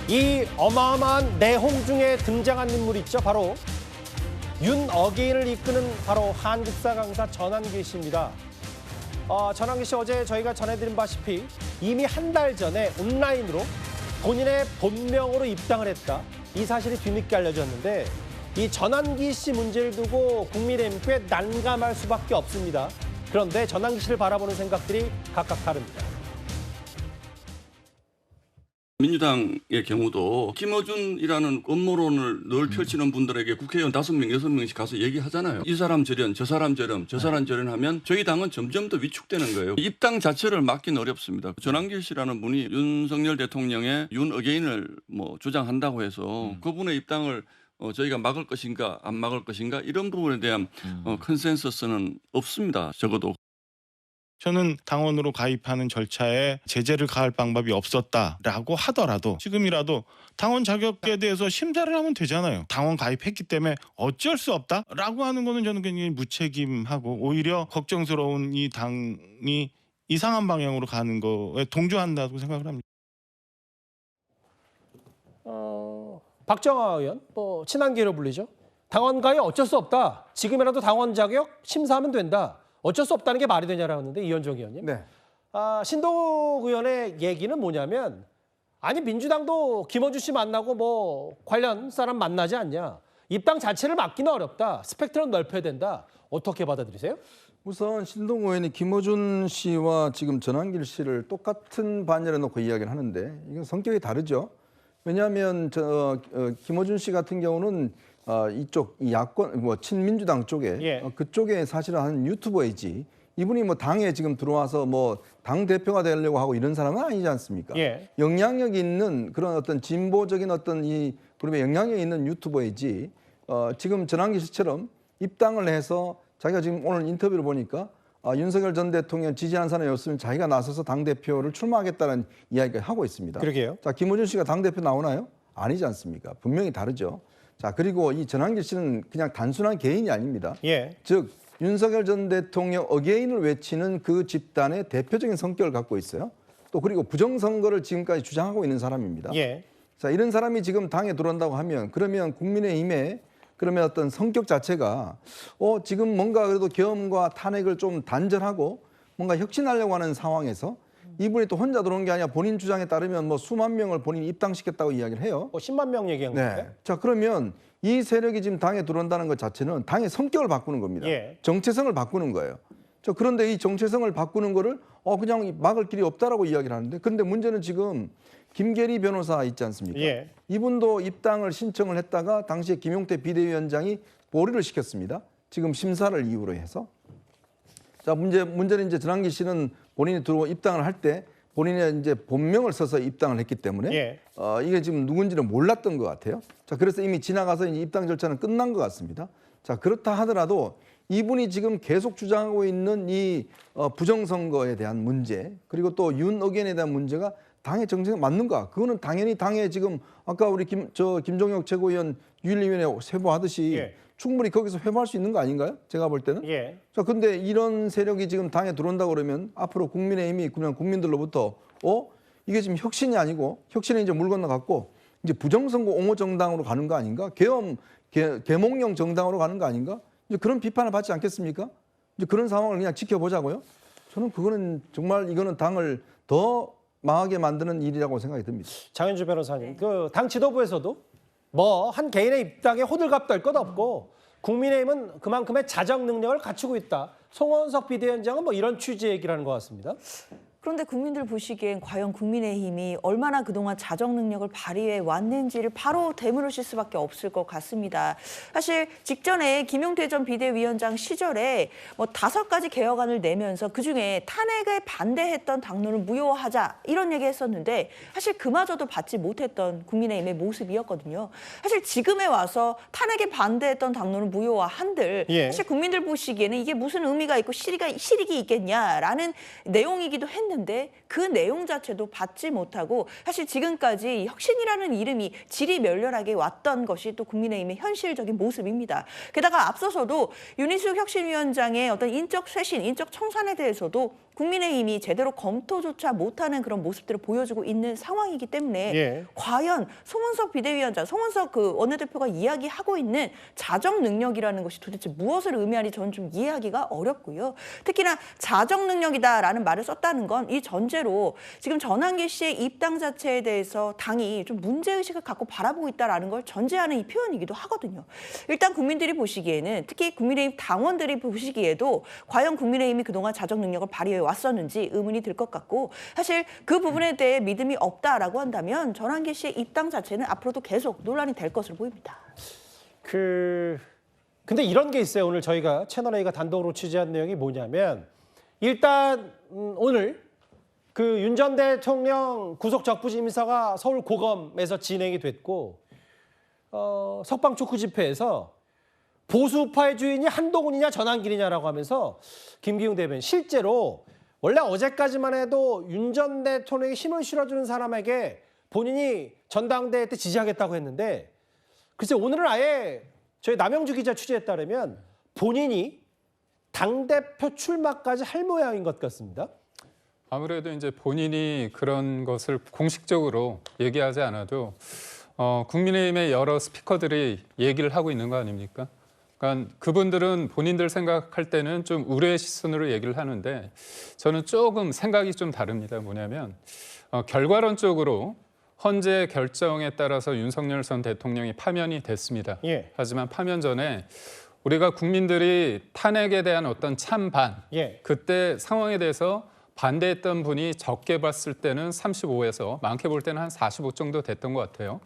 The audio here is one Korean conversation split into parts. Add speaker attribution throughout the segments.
Speaker 1: 이 어마어마한 내홍 중에 등장한 인물이 있죠. 바로 윤어게인을 이끄는 바로 한국사 강사 전한길 씨입니다. 전한길 씨 어제 저희가 전해드린 바시피 이미 한 달 전에 온라인으로 본인의 본명으로 입당을 했다. 이 사실이 뒤늦게 알려졌는데 이 전한길 씨 문제를 두고 국민의힘 꽤 난감할 수밖에 없습니다. 그런데 전한길 씨를 바라보는 생각들이 각각 다릅니다.
Speaker 2: 민주당의 경우도 김어준이라는 음모론을 늘 펼치는 분들에게 국회의원 5명, 6명씩 가서 얘기하잖아요. 이 사람 저런, 저 사람 저런, 저 사람 저런 하면 저희 당은 점점 더 위축되는 거예요. 입당 자체를 막기는 어렵습니다. 전한길 씨라는 분이 윤석열 대통령의 윤어게인을 주장한다고 해서 그분의 입당을 저희가 막을 것인가 안 막을 것인가 이런 부분에 대한 컨센서스는 없습니다. 적어도.
Speaker 3: 저는 당원으로 가입하는 절차에 제재를 가할 방법이 없었다라고 하더라도 지금이라도 당원 자격에 대해서 심사를 하면 되잖아요. 당원 가입했기 때문에 어쩔 수 없다라고 하는 거는 저는 굉장히 무책임하고 오히려 걱정스러운 이 당이 이상한 방향으로 가는 거에 동조한다고 생각을 합니다.
Speaker 1: 박정아 의원, 친한계로 불리죠. 당원 가입 어쩔 수 없다. 지금이라도 당원 자격 심사하면 된다. 어쩔 수 없다는 게 말이 되냐라고 하는데 이현정 의원님.
Speaker 4: 네.
Speaker 1: 신동욱 의원의 얘기는 뭐냐면 아니 민주당도 김어준 씨 만나고 관련 사람 만나지 않냐. 입당 자체를 막기는 어렵다. 스펙트럼 넓혀야 된다. 어떻게 받아들이세요?
Speaker 4: 우선 신동욱 의원이 김어준 씨와 지금 전한길 씨를 똑같은 반열에 놓고 이야기를 하는데 이건 성격이 다르죠. 왜냐하면 김어준 씨 같은 경우는 이쪽 이 야권 친민주당 쪽에 그쪽에 사실은 한 유튜버이지 이분이 당에 지금 들어와서 당 대표가 되려고 하고 이런 사람은 아니지 않습니까? 영향력 있는 그런 어떤 진보적인 어떤 이 그룹에 영향력 있는 유튜버이지 지금 전한길 씨처럼 입당을 해서 자기가 지금 오늘 인터뷰를 보니까 윤석열 전 대통령 지지하는 사람이 없으면 자기가 나서서 당대표를 출마하겠다는 이야기를 하고 있습니다.
Speaker 1: 그러게요.
Speaker 4: 자, 김어준 씨가 당대표 나오나요? 아니지 않습니까? 분명히 다르죠. 자, 그리고 이 전한길 씨는 그냥 단순한 개인이 아닙니다. 즉 윤석열 전 대통령 어게인을 외치는 그 집단의 대표적인 성격을 갖고 있어요. 또 그리고 부정선거를 지금까지 주장하고 있는 사람입니다. 자, 이런 사람이 지금 당에 들어온다고 하면 그러면 국민의힘의 그러면 어떤 성격 자체가 지금 뭔가 그래도 계엄과 탄핵을 좀 단절하고 뭔가 혁신하려고 하는 상황에서 이분이 또 혼자 들어온 게 아니라 본인 주장에 따르면 수만 명을 본인이 입당시켰다고 이야기를 해요.
Speaker 1: 10만 명 얘기한 건데.
Speaker 4: 네. 자, 그러면 이 세력이 지금 당에 들어온다는 것 자체는 당의 성격을 바꾸는 겁니다. 정체성을 바꾸는 거예요. 그런데 이 정체성을 바꾸는 거를 그냥 막을 길이 없다라고 이야기를 하는데 그런데 문제는 지금 김계리 변호사 있지 않습니까? 이분도 입당을 신청을 했다가 당시에 김용태 비대위원장이 보류를 시켰습니다. 지금 심사를 이유로 해서. 자, 문제는 이제 전한길 씨는 본인이 들어오고 입당을 할 때 본인의 이제 본명을 써서 입당을 했기 때문에 이게 지금 누군지는 몰랐던 것 같아요. 자, 그래서 이미 지나가서 이제 입당 절차는 끝난 것 같습니다. 자, 그렇다 하더라도 이분이 지금 계속 주장하고 있는 이 부정선거에 대한 문제 그리고 또 윤어게인에 대한 문제가 당의 정책에 맞는가? 그거는 당연히 당에 지금 아까 우리 김종혁 최고위원 윤리위원회 회부하듯이 충분히 거기서 회부할 수 있는 거 아닌가요? 제가 볼 때는. 자, 근데 이런 세력이 지금 당에 들어온다 그러면 앞으로 국민의힘이 그냥 국민들로부터 이게 지금 혁신이 아니고 혁신이 이제 물 건너갔고 이제 부정선거 옹호 정당으로 가는 거 아닌가? 계몽령 정당으로 가는 거 아닌가? 이제 그런 비판을 받지 않겠습니까? 이제 그런 상황을 그냥 지켜보자고요. 저는 그거는 정말 이거는 당을 더 망하게 만드는 일이라고 생각이 듭니다.
Speaker 1: 장현주 변호사님, 당 지도부에서도 한 개인의 입당에 호들갑 떨 것 없고 국민의힘은 그만큼의 자정 능력을 갖추고 있다. 송원석 비대위원장은 이런 취지의 얘기를 하는 것 같습니다.
Speaker 5: 그런데 국민들 보시기엔 과연 국민의힘이 얼마나 그동안 자정 능력을 발휘해 왔는지를 바로 되물으실 수밖에 없을 것 같습니다. 사실 직전에 김용태 전 비대위원장 시절에 5가지 개혁안을 내면서 그중에 탄핵에 반대했던 당론을 무효화하자 이런 얘기했었는데 사실 그마저도 받지 못했던 국민의힘의 모습이었거든요. 사실 지금에 와서 탄핵에 반대했던 당론을 무효화한들 사실 국민들 보시기에는 이게 무슨 의미가 있고 실익이 있겠냐라는 내용이기도 했는데 했는데 그 내용 자체도 받지 못하고 사실 지금까지 혁신이라는 이름이 질이 멸렬하게 왔던 것이 또 국민의힘의 현실적인 모습입니다. 게다가 앞서서도 윤희숙 혁신위원장의 어떤 인적 쇄신, 인적 청산에 대해서도 국민의힘이 제대로 검토조차 못하는 그런 모습들을 보여주고 있는 상황이기 때문에 과연 송원석 비대위원장, 송원석 그 원내대표가 이야기하고 있는 자정 능력이라는 것이 도대체 무엇을 의미하는지 저는 좀 이해하기가 어렵고요. 특히나 자정 능력이다라는 말을 썼다는 건 이 전제로 지금 전환기 씨의 입당 자체에 대해서 당이 좀 문제의식을 갖고 바라보고 있다라는 걸 전제하는 이 표현이기도 하거든요. 일단 국민들이 보시기에는 특히 국민의힘 당원들이 보시기에도 과연 국민의힘이 그동안 자정 능력을 발휘해 왔었는지 의문이 들 것 같고 사실 그 부분에 대해 믿음이 없다라고 한다면 전환기 씨의 입당 자체는 앞으로도 계속 논란이 될 것으로 보입니다.
Speaker 1: 근데 이런 게 있어요. 오늘 저희가 채널A가 단독으로 취재한 내용이 뭐냐면 일단 오늘 그 윤 전 대통령 구속 적부심 인사가 서울 고검에서 진행이 됐고 석방 촉구 집회에서 보수파의 주인이 한동훈이냐 전환길이냐라고 하면서 김기웅 대변인 실제로 원래 어제까지만 해도 윤 전 대통령에게 힘을 실어주는 사람에게 본인이 전당대회 때 지지하겠다고 했는데 글쎄 오늘은 아예 저희 남영주 기자 취재에 따르면 본인이 당대표 출마까지 할 모양인 것 같습니다.
Speaker 6: 아무래도 이제 본인이 그런 것을 공식적으로 얘기하지 않아도 국민의힘의 여러 스피커들이 얘기를 하고 있는 거 아닙니까? 그러니까 그분들은 본인들 생각할 때는 좀 우려의 시선으로 얘기를 하는데 저는 조금 생각이 좀 다릅니다. 뭐냐면 결과론적으로 헌재 결정에 따라서 윤석열 전 대통령이 파면이 됐습니다. 하지만 파면 전에 우리가 국민들이 탄핵에 대한 어떤 찬반, 그때 상황에 대해서 반대했던 분이 적게 봤을 때는 35에서 많게 볼 때는 한 45 정도 됐던 것 같아요.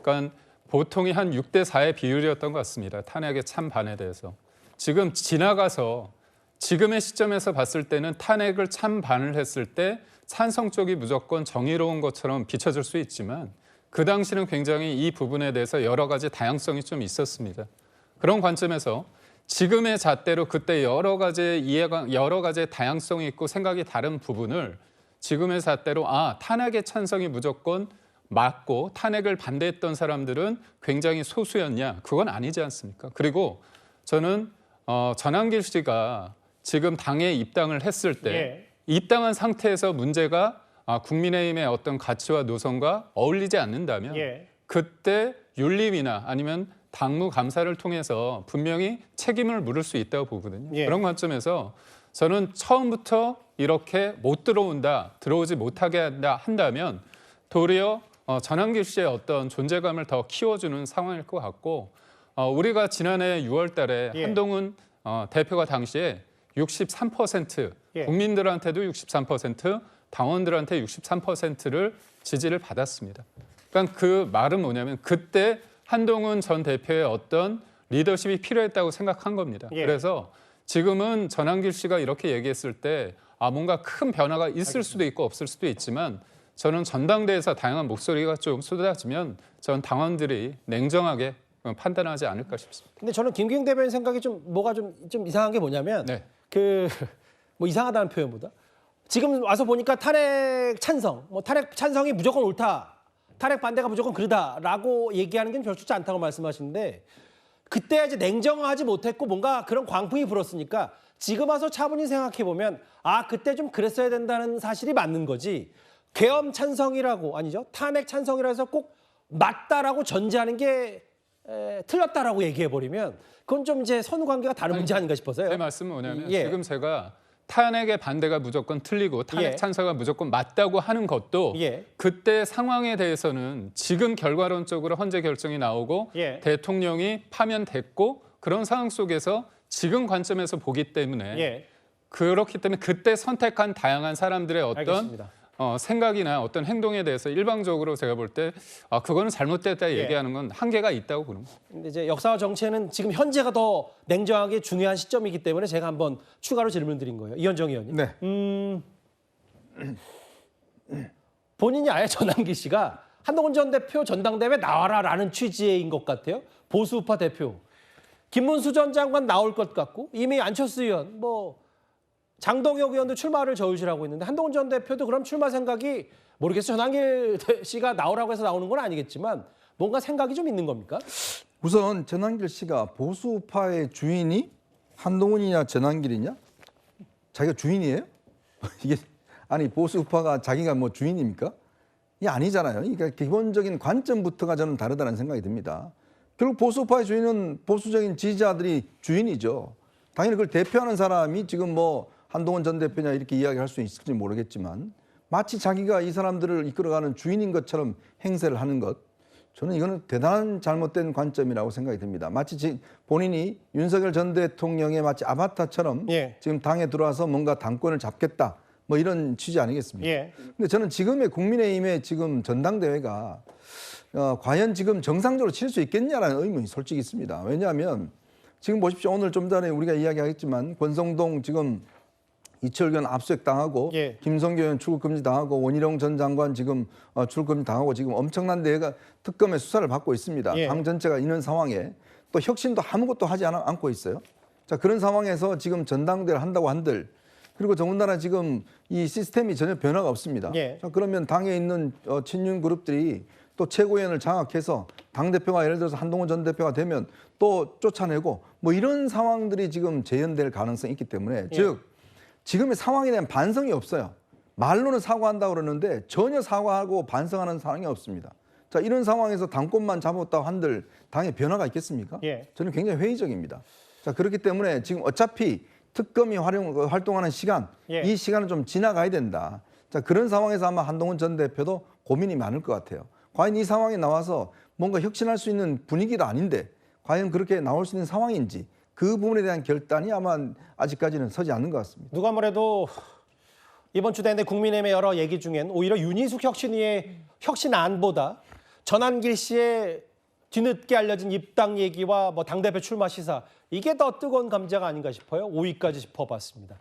Speaker 6: 그러니까 보통이 한 6대 4의 비율이었던 것 같습니다. 탄핵의 찬반에 대해서. 지금 지나가서 지금의 시점에서 봤을 때는 탄핵을 찬반을 했을 때 찬성 쪽이 무조건 정의로운 것처럼 비춰질 수 있지만 그 당시는 굉장히 이 부분에 대해서 여러 가지 다양성이 좀 있었습니다. 그런 관점에서 지금의 잣대로 그때 여러 가지 다양성이 있고 생각이 다른 부분을 지금의 잣대로 탄핵의 찬성이 무조건 맞고 탄핵을 반대했던 사람들은 굉장히 소수였냐? 그건 아니지 않습니까? 그리고 저는 전환길 씨가 지금 당에 입당을 했을 때 입당한 상태에서 문제가 국민의힘의 어떤 가치와 노선과 어울리지 않는다면 그때 윤리위나 아니면 당무 감사를 통해서 분명히 책임을 물을 수 있다고 보거든요. 그런 관점에서 저는 처음부터 이렇게 못 들어오지 못하게 한다면 도리어 전환길 씨의 어떤 존재감을 더 키워주는 상황일 것 같고 우리가 지난해 6월 달에 한동훈 대표가 당시에 63% 국민들한테도 63%, 당원들한테 63%를 지지를 받았습니다. 그러니까 그 말은 뭐냐면 그때 한동훈 전 대표의 어떤 리더십이 필요했다고 생각한 겁니다. 그래서 지금은 전환길 씨가 이렇게 얘기했을 때 뭔가 큰 변화가 있을 수도 있고 없을 수도 있지만 저는 전당대회에서 다양한 목소리가 좀 쏟아지면 전 당원들이 냉정하게 판단하지 않을까 싶습니다.
Speaker 1: 근데 저는 김기웅 대변인 생각이 뭐가 좀 이상한 게 뭐냐면 뭐 이상하다는 표현보다 지금 와서 보니까 탄핵 찬성이 무조건 옳다. 탄핵 반대가 무조건 그러다라고 얘기하는 게 별 좋지 않다고 말씀하시는데 그때 이제 냉정하지 못했고 뭔가 그런 광풍이 불었으니까 지금 와서 차분히 생각해 보면 그때 좀 그랬어야 된다는 사실이 맞는 거지. 계엄 찬성이라고 아니죠? 탄핵 찬성이라 해서 꼭 맞다라고 전제하는 게 틀렸다라고 얘기해 버리면 그건 좀 이제 선후 관계가 다른 문제 아닌가 싶어서요.
Speaker 6: 제 말씀은 뭐냐면 지금 제가 탄핵의 반대가 무조건 틀리고 탄핵 찬성가 무조건 맞다고 하는 것도 그때 상황에 대해서는 지금 결과론적으로 헌재 결정이 나오고 대통령이 파면됐고 그런 상황 속에서 지금 관점에서 보기 때문에 그렇기 때문에 그때 선택한 다양한 사람들의 어떤 생각이나 어떤 행동에 대해서 일방적으로 제가 볼 때 그거는 잘못됐다 얘기하는 건 한계가 있다고 보는 거죠.
Speaker 1: 근데 이제 역사와 정치에는 지금 현재가 더 냉정하게 중요한 시점이기 때문에 제가 한번 추가로 질문드린 거예요. 이현정 의원님. 본인이 아예 전환기 씨가 한동훈 전 대표 전당대회 나와라라는 취지인 것 같아요. 보수우파 대표. 김문수 전 장관 나올 것 같고 이미 안철수 의원 장동혁 의원도 출마를 저울질하고 있는데 한동훈 전 대표도 그럼 출마 생각이 모르겠어요. 전한길 씨가 나오라고 해서 나오는 건 아니겠지만 뭔가 생각이 좀 있는 겁니까?
Speaker 4: 우선 전한길 씨가 보수파의 주인이 한동훈이냐 전한길이냐? 자기가 주인이에요? 이게 아니 보수파가 자기가 뭐 주인입니까? 이게 아니잖아요. 그러니까 기본적인 관점부터가 저는 다르다는 생각이 듭니다. 결국 보수파의 주인은 보수적인 지지자들이 주인이죠. 당연히 그걸 대표하는 사람이 지금 뭐 한동훈 전 대표냐 이렇게 이야기할 수 있을지 모르겠지만 마치 자기가 이 사람들을 이끌어가는 주인인 것처럼 행세를 하는 것, 저는 이거는 대단한 잘못된 관점이라고 생각이 듭니다. 마치 본인이 윤석열 전 대통령의 마치 아바타처럼
Speaker 1: 예.
Speaker 4: 지금 당에 들어와서 뭔가 당권을 잡겠다 뭐 이런 취지 아니겠습니까?
Speaker 1: 예.
Speaker 4: 근데 저는 지금의 국민의힘의 지금 전당대회가 과연 지금 정상적으로 칠 수 있겠냐라는 의문이 솔직히 있습니다. 왜냐하면 지금 보십시오. 오늘 좀 전에 우리가 이야기하겠지만 권성동 지금 이철규는 압수수색 당하고
Speaker 1: 예.
Speaker 4: 김성교 의원 출국 금지 당하고 원희룡 전 장관 지금 출국 금지 당하고 지금 엄청난 대회가 특검의 수사를 받고 있습니다.
Speaker 1: 예.
Speaker 4: 당 전체가 있는 상황에 또 혁신도 아무것도 하지 않고 있어요. 자, 그런 상황에서 지금 전당대회를 한다고 한들 그리고 더군다나 지금 이 시스템이 전혀 변화가 없습니다.
Speaker 1: 예.
Speaker 4: 자, 그러면 당에 있는 친윤 그룹들이 또 최고위원을 장악해서 당대표가 예를 들어서 한동훈 전 대표가 되면 또 쫓아내고 뭐 이런 상황들이 지금 재현될 가능성이 있기 때문에
Speaker 1: 예.
Speaker 4: 즉 지금의 상황에 대한 반성이 없어요. 말로는 사과한다고 그러는데 전혀 사과하고 반성하는 상황이 없습니다. 자, 이런 상황에서 당권만 잡았다고 한들 당에 변화가 있겠습니까?
Speaker 1: 예.
Speaker 4: 저는 굉장히 회의적입니다. 자, 그렇기 때문에 지금 어차피 특검이 활동하는 시간,
Speaker 1: 예.
Speaker 4: 이 시간은 좀 지나가야 된다. 자, 그런 상황에서 아마 한동훈 전 대표도 고민이 많을 것 같아요. 과연 이 상황에 나와서 뭔가 혁신할 수 있는 분위기도 아닌데 과연 그렇게 나올 수 있는 상황인지 그 부분에 대한 결단이 아마 아직까지는 서지 않는 것 같습니다.
Speaker 1: 누가 뭐래도 이번 주 내내 국민의힘의 여러 얘기 중엔 오히려 윤희숙 혁신위의 혁신안보다 전한길 씨의 뒤늦게 알려진 입당 얘기와 뭐 당대표 출마 시사 이게 더 뜨거운 감자가 아닌가 싶어요. 5위까지 짚어봤습니다.